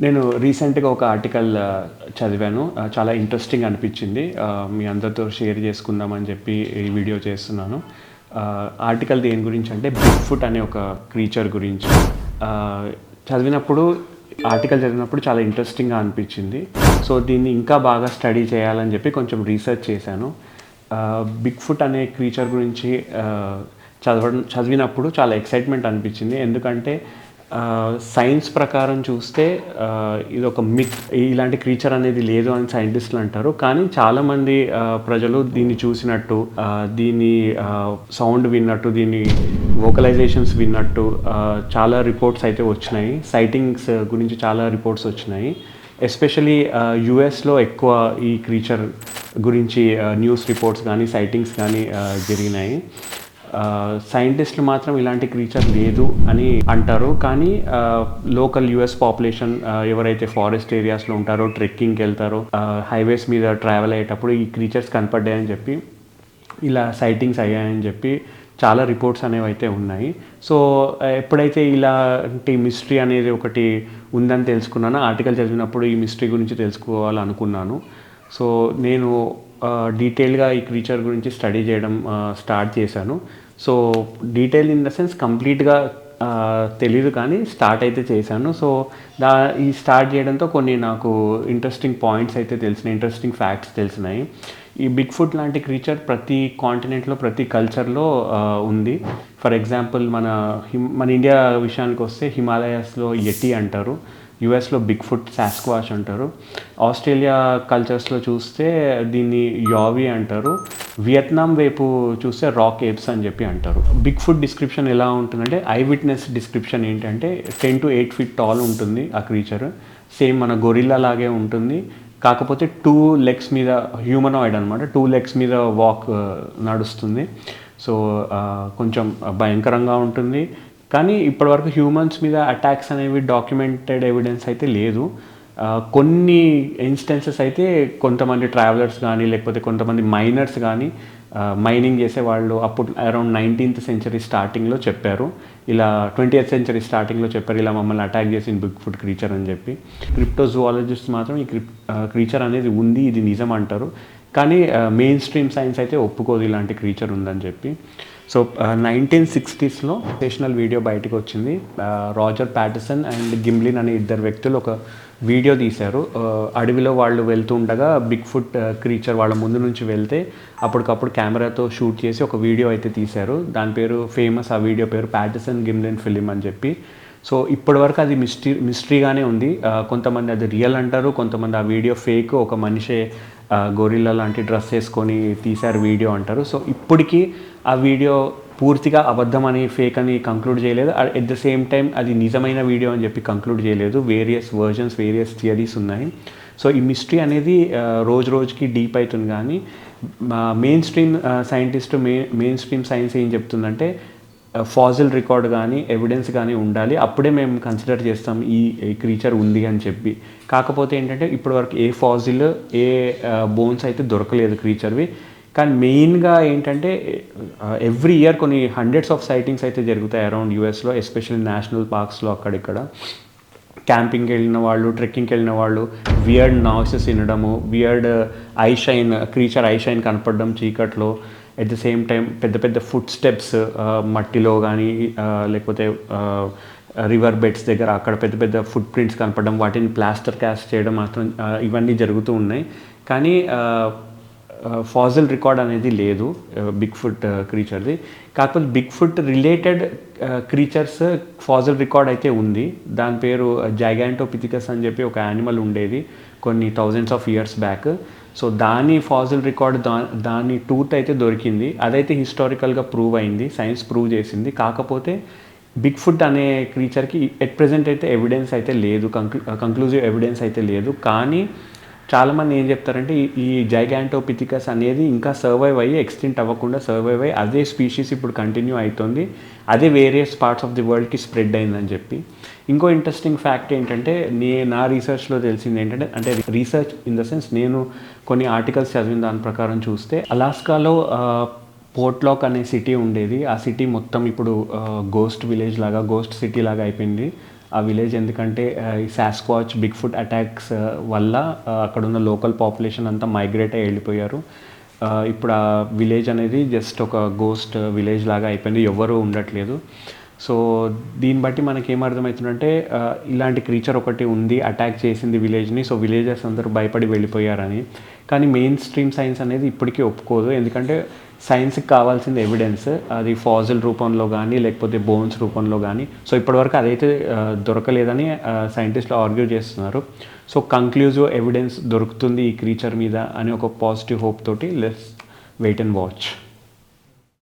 నేను రీసెంట్‌గా ఒక ఆర్టికల్ చదివాను. చాలా ఇంట్రెస్టింగ్ అనిపించింది. మీ అందరితో షేర్ చేసుకుందామని చెప్పి ఈ వీడియో చేస్తున్నాను. ఆర్టికల్ దేని గురించి అంటే బిగ్ ఫుట్ అనే ఒక క్రీచర్ గురించి. ఆహ్, చదివినప్పుడు ఆర్టికల్ చదివినప్పుడు చాలా ఇంట్రెస్టింగ్‌గా అనిపించింది. సో, దీన్ని ఇంకా బాగా స్టడీ చేయాలని చెప్పి కొంచెం రీసెర్చ్ చేశాను. బిగ్ ఫుట్ అనే క్రీచర్ గురించి చదివినప్పుడు చాలా ఎక్సైట్‌మెంట్ అనిపించింది. ఎందుకంటే సైన్స్ ప్రకారం చూస్తే ఇదొక మిత్, ఇలాంటి క్రీచర్ అనేది లేదు అని సైంటిస్టులు అంటారు. కానీ చాలామంది ప్రజలు దీన్ని చూసినట్టు, దీని సౌండ్ విన్నట్టు, దీని వోకలైజేషన్స్ విన్నట్టు చాలా రిపోర్ట్స్ అయితే వచ్చినాయి. సైటింగ్స్ గురించి చాలా రిపోర్ట్స్ వచ్చినాయి. ఎస్పెషలీ యుఎస్లో ఎక్కువ ఈ క్రీచర్ గురించి న్యూస్ రిపోర్ట్స్ కానీ సైటింగ్స్ కానీ జరిగినాయి. సైంటిస్టులు మాత్రం ఇలాంటి క్రీచర్ లేదు అని అంటారు. కానీ లోకల్ యుఎస్ పాపులేషన్ ఎవరైతే ఫారెస్ట్ ఏరియాస్లో ఉంటారో, ట్రెక్కింగ్కి వెళ్తారో, హైవేస్ మీద ట్రావెల్ అయ్యేటప్పుడు ఈ క్రీచర్స్ కనపడ్డాయని చెప్పి, ఇలా సైటింగ్స్ అయ్యాయని చెప్పి చాలా రిపోర్ట్స్ అనేవి అయితే ఉన్నాయి. సో ఎప్పుడైతే ఇలాంటి మిస్టరీ అనేది ఒకటి ఉందని తెలుసుకున్నానో, ఆర్టికల్ చదివినప్పుడు ఈ మిస్టరీ గురించి తెలుసుకోవాలనుకున్నాను. సో నేను డీటెయిల్గా ఈ క్రీచర్ గురించి స్టడీ చేయడం స్టార్ట్ చేశాను. So detail in the sense కంప్లీట్గా తెలీదు, కానీ స్టార్ట్ అయితే చేశాను. సో ఈ స్టార్ట్ చేయడంతో కొన్ని నాకు ఇంట్రెస్టింగ్ పాయింట్స్ అయితే తెలిసినాయి, ఇంట్రెస్టింగ్ ఫ్యాక్ట్స్ తెలిసినాయి. ఈ బిగ్ ఫుట్ లాంటి క్రీచర్ ప్రతి కాంటినెంట్లో, ప్రతి కల్చర్లో ఉంది. ఫర్ ఎగ్జాంపుల్ మన ఇండియా విషయానికి వస్తే హిమాలయాస్లో యెటీ అంటారు, యుఎస్లో బిగ్ ఫుట్ సాస్క్వాష్ అంటారు, ఆస్ట్రేలియా కల్చర్స్లో చూస్తే దీన్ని యావీ అంటారు, వియత్నాం వైపు చూస్తే రాక్ ఏప్స్ అని చెప్పి అంటారు. బిగ్ ఫుట్ డిస్క్రిప్షన్ ఎలా ఉంటుందంటే, ఐ విట్నెస్ డిస్క్రిప్షన్ ఏంటంటే 10 to 8 feet టాల్ ఉంటుంది ఆ క్రీచర్. సేమ్ మన గొరిల్లా లాగే ఉంటుంది, కాకపోతే 2 legs మీద, హ్యూమనాయిడ్ అనమాట, 2 legs మీద నడుస్తుంది. సో కొంచెం భయంకరంగా ఉంటుంది. కానీ ఇప్పటివరకు హ్యూమన్స్ మీద అటాక్స్ అనేవి డాక్యుమెంటెడ్ ఎవిడెన్స్ అయితే లేదు. కొన్ని ఇన్స్టెన్సెస్ అయితే కొంతమంది ట్రావెలర్స్ కానీ, లేకపోతే కొంతమంది మైనర్స్ కానీ, మైనింగ్ చేసేవాళ్ళు అప్పుడు అరౌండ్ 19th century స్టార్టింగ్లో చెప్పారు, ఇలా 20th century స్టార్టింగ్లో చెప్పారు, ఇలా మమ్మల్ని అటాక్ చేసిన బిగ్ ఫుట్ క్రీచర్ అని చెప్పి. క్రిప్టోజువాలజిస్ట్ మాత్రం ఈ క్రీచర్ అనేది ఉంది, ఇది నిజం అంటారు. కానీ మెయిన్ స్ట్రీమ్ సైన్స్ అయితే ఒప్పుకోదు ఇలాంటి క్రీచర్ ఉందని చెప్పి. సో 1960sలో సెషనల్ వీడియో బయటకు వచ్చింది. రాజర్ ప్యాటర్సన్ అండ్ గిమ్లిన్ అనే ఇద్దరు వ్యక్తులు ఒక వీడియో తీశారు. అడవిలో వాళ్ళు వెళ్తూ ఉండగా బిగ్ ఫుట్ క్రీచర్ వాళ్ళ ముందు నుంచి వెళ్తే అప్పటికప్పుడు కెమెరాతో షూట్ చేసి ఒక వీడియో అయితే తీశారు. దాని పేరు ఫేమస్, ఆ వీడియో పేరు ప్యాటర్సన్ గిమ్లిన్ ఫిలిం అని చెప్పి. సో ఇప్పటివరకు అది మిస్టరీగానే ఉంది. కొంతమంది అది రియల్ అంటారు, కొంతమంది ఆ వీడియో ఫేక్, ఒక మనిషే గొరిల్లా లాంటి డ్రెస్ వేసుకొని తీశారు వీడియో అంటారు. సో ఇప్పటికీ ఆ వీడియో పూర్తిగా అబద్ధం అని, ఫేక్ అని కంక్లూడ్ చేయలేదు. ఎట్ ద సేమ్ టైం అది నిజమైన వీడియో అని చెప్పి కంక్లూడ్ చేయలేదు. వేరియస్ వర్జన్స్, వేరియస్ థియరీస్ ఉన్నాయి. సో ఈ మిస్టరీ అనేది రోజు రోజుకి డీప్ అవుతుంది. కానీ main stream scientist, main stream science ఏం చెప్తుందంటే, ఫాజిల్ రికార్డ్ కానీ, ఎవిడెన్స్ కానీ ఉండాలి, అప్పుడే మేము కన్సిడర్ చేస్తాం ఈ క్రీచర్ ఉంది అని చెప్పి. కాకపోతే ఏంటంటే ఇప్పటివరకు ఏ ఫాజిల్, ఏ బోన్స్ అయితే దొరకలేదు క్రీచర్వి. కానీ మెయిన్గా ఏంటంటే ఎవ్రీ ఇయర్ కొన్ని హండ్రెడ్స్ ఆఫ్ సైటింగ్స్ అయితే జరుగుతాయి అరౌండ్ యూఎస్లో, ఎస్పెషల్లీ నేషనల్ పార్క్స్లో. అక్కడిక్కడ క్యాంపింగ్కి వెళ్ళిన వాళ్ళు, ట్రెక్కింగ్కి వెళ్ళిన వాళ్ళు వియర్డ్ నాయిసెస్ వినడము, వియర్డ్ క్రీచర్ ఐ షైన్ కనపడడం చీకట్లో. ఎట్ ద సేమ్ టైం పెద్ద పెద్ద ఫుట్ స్టెప్స్ మట్టిలో కానీ, లేకపోతే రివర్ బెడ్స్ దగ్గర అక్కడ పెద్ద పెద్ద ఫుట్ ప్రింట్స్ కనపడడం, వాటిని ప్లాస్టర్ క్యాస్ట్ చేయడం మాత్రం, ఇవన్నీ జరుగుతూ ఉన్నాయి. కానీ ఫాజిల్ రికార్డ్ అనేది లేదు బిగ్ ఫుట్ క్రీచర్ది. కాకపోతే bigfoot related creatures fossil record అయితే ఉంది. దాని పేరు జైగాంటోపిథికస్ అని చెప్పి ఒక యానిమల్ ఉండేది కొన్ని thousands of years back. So దాని ఫాజిల్ రికార్డ్, దాని టూత్ అయితే దొరికింది. అదైతే హిస్టారికల్గా ప్రూవ్ అయింది, సైన్స్ ప్రూవ్ చేసింది. కాకపోతే బిగ్ ఫుట్ అనే క్రీచర్కి ఎట్ ప్రెజెంట్ అయితే ఎవిడెన్స్ అయితే లేదు, కంక్లూజివ్ ఎవిడెన్స్ అయితే లేదు. కానీ చాలామంది ఏం చెప్తారంటే ఈ జైగాంటోపిథికస్ అనేది ఇంకా సర్వైవ్ అయ్యి, ఎక్స్టింక్ట్ అవ్వకుండా సర్వైవ్ అయ్యి అదే స్పీషీస్ ఇప్పుడు కంటిన్యూ అవుతుంది, అదే వేరియస్ పార్ట్స్ ఆఫ్ ది వరల్డ్కి స్ప్రెడ్ అయిందని చెప్పి. ఇంకో ఇంట్రెస్టింగ్ ఫ్యాక్ట్ ఏంటంటే, నా రీసెర్చ్లో తెలిసింది ఏంటంటే, అంటే రీసెర్చ్ ఇన్ ద సెన్స్ నేను కొన్ని ఆర్టికల్స్ చదివిన దాని ప్రకారం చూస్తే, అలాస్కాలో పోర్ట్లాక్ అనే సిటీ ఉండేది. ఆ సిటీ మొత్తం ఇప్పుడు గోస్ట్ విలేజ్ లాగా, గోస్ట్ సిటీ లాగా అయిపోయింది. ఆ విలేజ్. ఎందుకంటే ఈ సాస్క్వాచ్ బిగ్ ఫుట్ అటాక్స్ వల్ల అక్కడున్న లోకల్ పాపులేషన్ అంతా మైగ్రేట్ అయ్యి వెళ్ళిపోయారు. ఇప్పుడు ఆ విలేజ్ అనేది జస్ట్ ఒక గోస్ట్ విలేజ్ లాగా అయిపోయింది, ఎవ్వరూ ఉండట్లేదు. సో దీన్ని బట్టి మనకి ఏమర్థమవుతుందంటే ఇలాంటి క్రీచర్ ఒకటి ఉంది, అటాక్ చేసింది విలేజ్ని, సో విలేజెస్ అందరూ భయపడి వెళ్ళిపోయారని. కానీ మెయిన్ స్ట్రీమ్ సైన్స్ అనేది ఇప్పటికీ ఒప్పుకోదు, ఎందుకంటే సైన్స్కి కావాల్సింది ఎవిడెన్స్, అది ఫాజిల్ రూపంలో కానీ లేకపోతే బోన్స్ రూపంలో కానీ. సో ఇప్పటివరకు అదైతే దొరకలేదని సైంటిస్టులు ఆర్గ్యూ చేస్తున్నారు. సో కంక్లూజివ్ ఎవిడెన్స్ దొరుకుతుంది ఈ క్రీచర్ మీద అని ఒక పాజిటివ్ హోప్ తోటి లెట్స్ వెయిట్ అండ్ వాచ్.